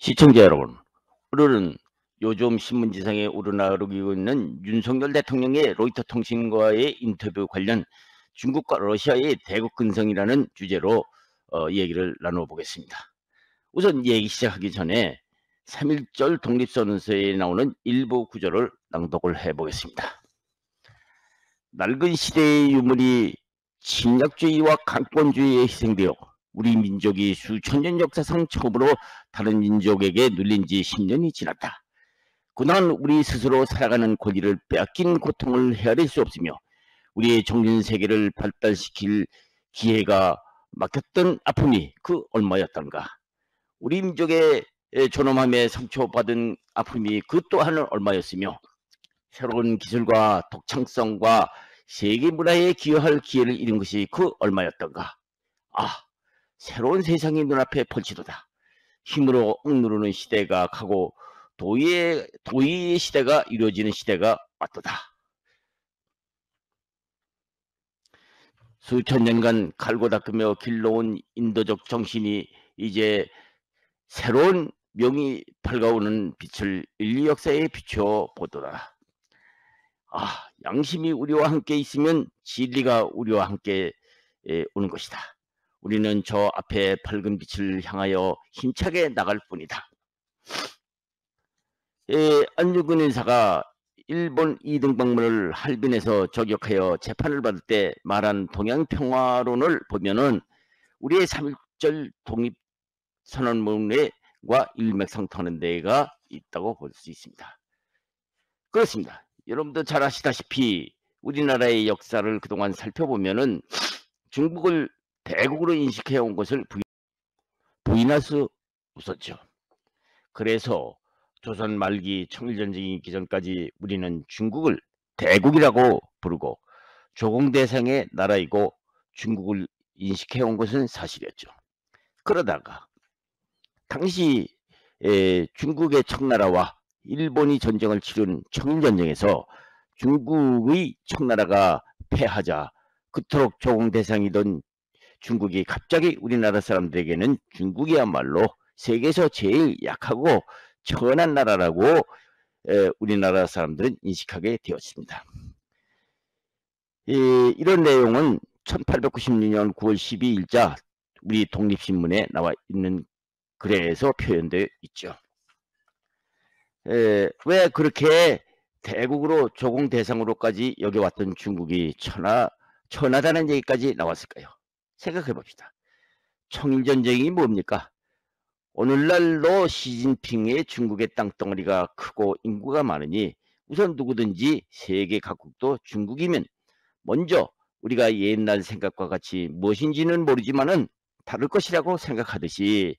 시청자 여러분, 오늘은 요즘 신문지상에 오르나르고 있는 윤석열 대통령의 로이터 통신과의 인터뷰 관련 중국과 러시아의 대국 근성이라는 주제로 얘기를 나눠보겠습니다. 우선 얘기 시작하기 전에 3.1절 독립선언서에 나오는 일부 구절을 낭독을 해보겠습니다. 낡은 시대의 유물이 침략주의와 강권주의에 희생되어 우리 민족이 수천 년 역사상 처음으로 다른 민족에게 눌린 지 10년이 지났다. 그동안 우리 스스로 살아가는 권리를 빼앗긴 고통을 헤아릴 수 없으며 우리의 정신세계를 발달시킬 기회가 막혔던 아픔이 그 얼마였던가. 우리 민족의 존엄함에 상처받은 아픔이 그 또한 얼마였으며 새로운 기술과 독창성과 세계 문화에 기여할 기회를 잃은 것이 그 얼마였던가. 새로운 세상이 눈앞에 펼치도다. 힘으로 억누르는 시대가 가고 도의의 시대가 이루어지는 시대가 왔도다. 수천 년간 갈고 닦으며 길러온 인도적 정신이 이제 새로운 명이 밝아오는 빛을 인류 역사에 비춰 보도다. 양심이 우리와 함께 있으면 진리가 우리와 함께 오는 것이다. 우리는 저 앞에 밝은 빛을 향하여 힘차게 나갈 뿐이다. 안중근 인사가 일본 이등병문을 할빈에서 저격하여 재판을 받을 때 말한 동양평화론을 보면은 우리의 3.1절 독립선언문과 일맥상통하는 데가 있다고 볼 수 있습니다. 그렇습니다. 여러분도 잘 아시다시피 우리나라의 역사를 그동안 살펴보면은 중국을 대국으로 인식해온 것을 부인할 수 없었죠. 그래서 조선 말기 청일전쟁이 있기 전까지 우리는 중국을 대국이라고 부르고 조공대상의 나라이고 중국을 인식해온 것은 사실이었죠. 그러다가 당시 중국의 청나라와 일본이 전쟁을 치른 청일전쟁에서 중국의 청나라가 패하자 그토록 조공대상이던 중국이 갑자기 우리나라 사람들에게는 중국이야말로 세계에서 제일 약하고 천한 나라라고 우리나라 사람들은 인식하게 되었습니다. 이런 내용은 1896년 9월 12일자 우리 독립신문에 나와 있는 글에서 표현되어 있죠. 왜 그렇게 대국으로 조공 대상으로까지 여겨왔던 중국이 천하다는 얘기까지 나왔을까요? 생각해 봅시다. 청일전쟁이 뭡니까? 오늘날로 시진핑의 중국의 땅덩어리가 크고 인구가 많으니 우선 누구든지 세계 각국도 중국이면 먼저 우리가 옛날 생각과 같이 무엇인지는 모르지만은 다를 것이라고 생각하듯이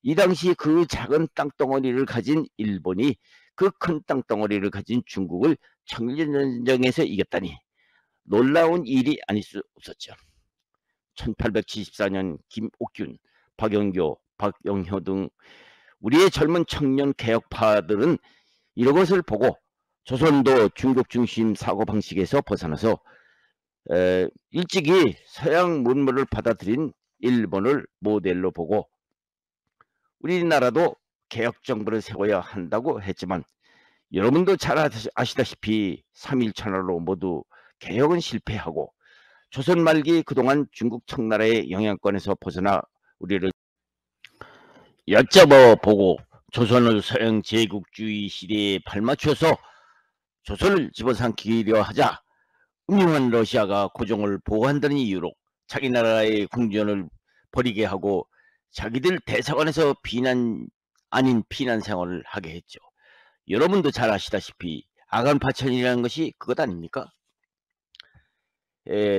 이 당시 그 작은 땅덩어리를 가진 일본이 그 큰 땅덩어리를 가진 중국을 청일전쟁에서 이겼다니 놀라운 일이 아닐 수 없었죠. 1874년 김옥균, 박영교, 박영효 등 우리의 젊은 청년 개혁파들은 이런 것을 보고 조선도 중국 중심 사고방식에서 벗어나서 일찍이 서양 문물을 받아들인 일본을 모델로 보고 우리나라도 개혁정부를 세워야 한다고 했지만 여러분도 잘 아시다시피 3.1 천하로 모두 개혁은 실패하고 조선 말기 그동안 중국 청나라의 영향권에서 벗어나 우리를 얕잡아 보고 조선을 서양 제국주의 시대에 발맞춰서 조선을 집어삼키려 하자 음흉한 러시아가 고종을 보호한다는 이유로 자기 나라의 궁전을 버리게 하고 자기들 대사관에서 비난 아닌 피난 생활을 하게 했죠. 여러분도 잘 아시다시피 아간파천이라는 것이 그것 아닙니까?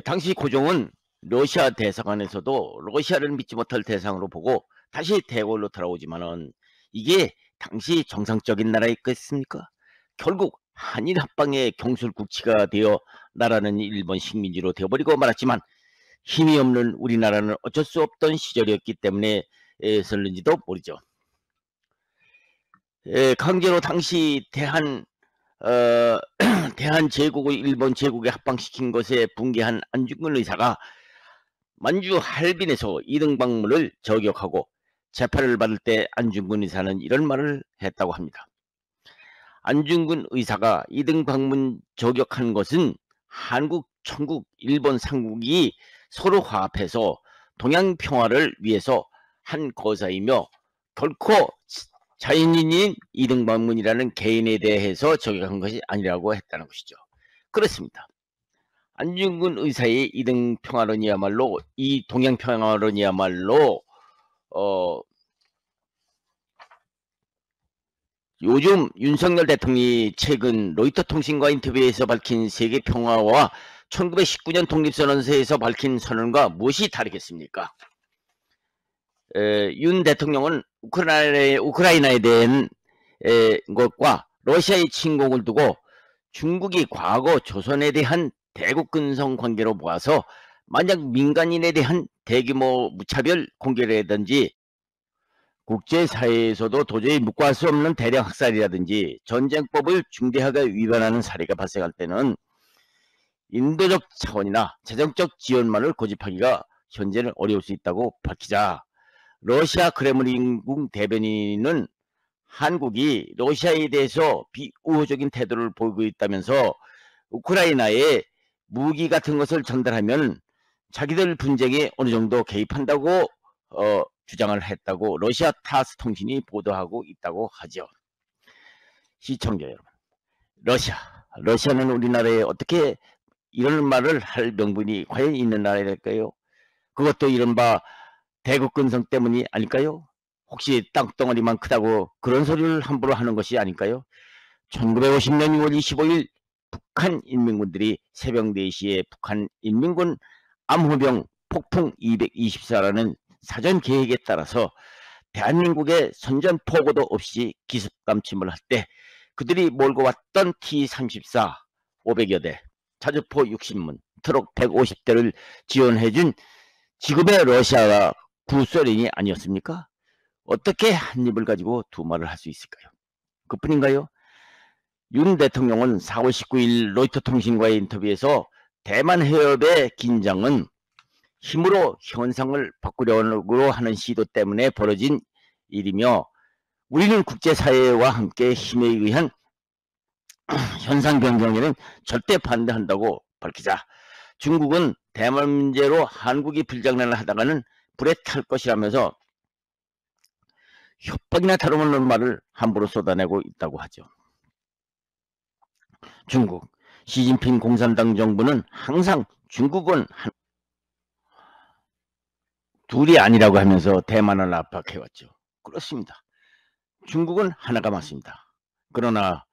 당시 고종은 러시아 대사관에서도 러시아를 믿지 못할 대상으로 보고 다시 대궐로 돌아오지만은 이게 당시 정상적인 나라였겠습니까? 결국 한일 합방의 경술국치가 되어 나라는 일본 식민지로 되어버리고 말았지만 힘이 없는 우리나라는 어쩔 수 없던 시절이었기 때문에 설는지도 모르죠. 강제로 당시 대한 제국을 일본 제국에 합방시킨 것에 붕괴한 안중근 의사가 만주 할빈에서 이등방문을 저격하고 재판을 받을 때 안중근 의사는 이런 말을 했다고 합니다. 안중근 의사가 2등 방문 저격한 것은 한국, 청국, 일본 삼국이 서로 화합해서 동양 평화를 위해서 한 거사이며 결코 자연인인 2등 방문이라는 개인에 대해서 저격한 것이 아니라고 했다는 것이죠. 그렇습니다. 안중근 의사의 2등 평화론이야말로, 이 동양 평화론이야말로 요즘 윤석열 대통령이 최근 로이터 통신과 인터뷰에서 밝힌 세계 평화와 1919년 독립선언서에서 밝힌 선언과 무엇이 다르겠습니까? 윤 대통령은 우크라이나에 대한 것과 러시아의 침공을 두고 중국이 과거 조선에 대한 대국 근성 관계로 모아서 만약 민간인에 대한 대규모 무차별 공격이라든지 국제사회에서도 도저히 묵과할 수 없는 대량 학살이라든지 전쟁법을 중대하게 위반하는 사례가 발생할 때는 인도적 차원이나 재정적 지원만을 고집하기가 현재는 어려울 수 있다고 밝히자, 러시아 크레므린궁 대변인은 한국이 러시아에 대해서 비우호적인 태도를 보이고 있다면서 우크라이나에 무기 같은 것을 전달하면 자기들 분쟁에 어느 정도 개입한다고 주장을 했다고 러시아 타스 통신이 보도하고 있다고 하죠. 시청자 여러분, 러시아는 우리나라에 어떻게 이런 말을 할 명분이 과연 있는 나라일까요? 그것도 이른바 대국 근성 때문이 아닐까요? 혹시 땅덩어리만 크다고 그런 소리를 함부로 하는 것이 아닐까요? 1950년 6월 25일 북한 인민군들이 새벽 4시에 북한 인민군 암호병 폭풍 224라는 사전 계획에 따라서 대한민국의 선전포고도 없이 기습감침을 할 때 그들이 몰고 왔던 T-34 500여 대, 자주포 60문, 트럭 150대를 지원해준 지금의 러시아와 구소련이 아니었습니까? 어떻게 한 입을 가지고 두 말을 할 수 있을까요? 그뿐인가요? 윤 대통령은 4월 19일 로이터 통신과의 인터뷰에서 대만 해협의 긴장은 힘으로 현상을 바꾸려고 하는 시도 때문에 벌어진 일이며 우리는 국제사회와 함께 힘에 의한 현상 변경에는 절대 반대한다고 밝히자, 중국은 대만 문제로 한국이 불장난을 하다가는 불에 탈 것이라면서 협박이나 다름없는 말을 함부로 쏟아내고 있다고 하죠. 중국 시진핑 공산당 정부는 항상 중국은 둘이 아니라고 하면서 대만을 압박해왔죠. 그렇습니다. 중국은 하나가 맞습니다. 그러나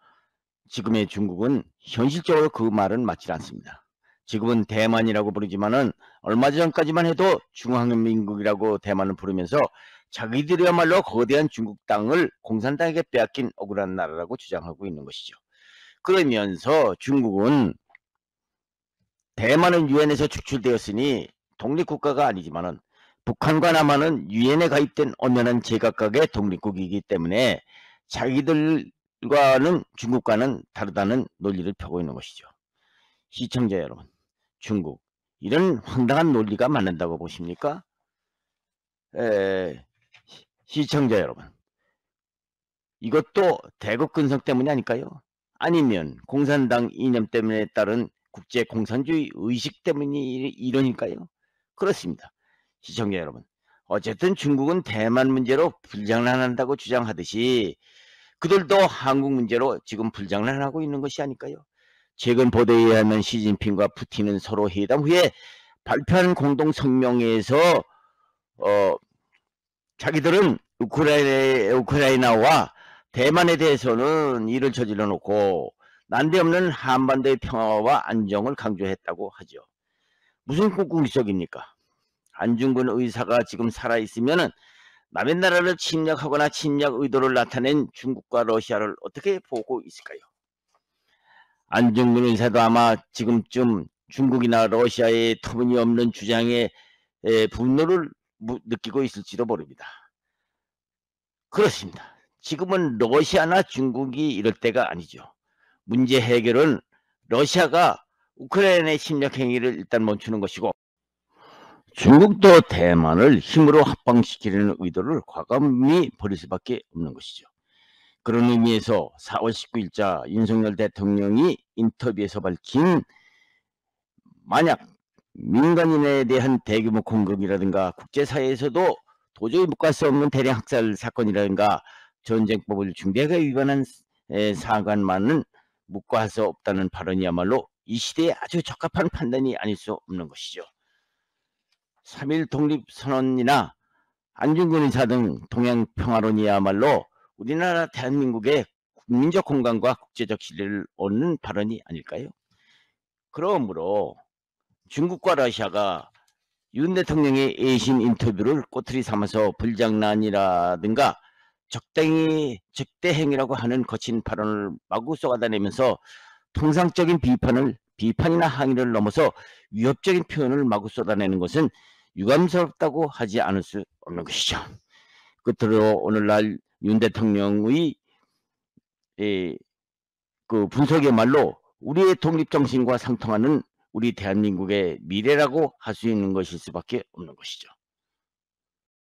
지금의 중국은 현실적으로 그 말은 맞지 않습니다. 지금은 대만이라고 부르지만은 얼마 전까지만 해도 중화민국이라고 대만을 부르면서 자기들이야말로 거대한 중국 땅을 공산당에게 빼앗긴 억울한 나라라고 주장하고 있는 것이죠. 그러면서 중국은 대만은 유엔에서 축출되었으니 독립국가가 아니지만은 북한과 남한은 유엔에 가입된 엄연한 제각각의 독립국이기 때문에 자기들과는 중국과는 다르다는 논리를 펴고 있는 것이죠. 시청자 여러분, 중국 이런 황당한 논리가 맞는다고 보십니까? 시청자 여러분, 이것도 대국 근성 때문이 아닐까요? 아니면 공산당 이념 때문에 따른 국제 공산주의 의식 때문이 이러니까요? 그렇습니다. 시청자 여러분, 어쨌든 중국은 대만 문제로 불장난한다고 주장하듯이 그들도 한국 문제로 지금 불장난하고 있는 것이 아닐까요? 최근 보도에 의하면 시진핑과 푸틴은 서로 회담 후에 발표한 공동 성명에서 자기들은 우크라이나와 대만에 대해서는 일을 저질러 놓고 난데없는 한반도의 평화와 안정을 강조했다고 하죠. 무슨 꿍꿍이석입니까? 안중근 의사가 지금 살아있으면 남의 나라를 침략하거나 침략 의도를 나타낸 중국과 러시아를 어떻게 보고 있을까요? 안중근 의사도 아마 지금쯤 중국이나 러시아의 터무니없는 주장에 분노를 느끼고 있을지도 모릅니다. 그렇습니다. 지금은 러시아나 중국이 이럴 때가 아니죠. 문제 해결은 러시아가 우크라이나의 침략 행위를 일단 멈추는 것이고 중국도 대만을 힘으로 합방시키려는 의도를 과감히 버릴 수밖에 없는 것이죠. 그런 의미에서 4월 19일자 윤석열 대통령이 인터뷰에서 밝힌 만약 민간인에 대한 대규모 공격이라든가 국제사회에서도 도저히 묵과할 수 없는 대량 학살 사건이라든가 전쟁법을 중대하게 위반한 사관만은 묵과할 수 없다는 발언이야말로 이 시대에 아주 적합한 판단이 아닐 수 없는 것이죠. 3.1 독립선언이나 안중근 의사 등 동양평화론이야말로 우리나라 대한민국의 국민적 공간과 국제적 신뢰를 얻는 발언이 아닐까요? 그러므로 중국과 러시아가 윤 대통령의 애신 인터뷰를 꼬투리 삼아서 불장난이라든가 적대 행위라고 하는 거친 발언을 마구 쏟아내면서 통상적인 비판이나 항의를 넘어서 위협적인 표현을 마구 쏟아내는 것은 유감스럽다고 하지 않을 수 없는 것이죠. 끝으로 오늘날 윤 대통령의 그 분석이야말로 우리의 독립정신과 상통하는 우리 대한민국의 미래라고 할 수 있는 것일 수밖에 없는 것이죠.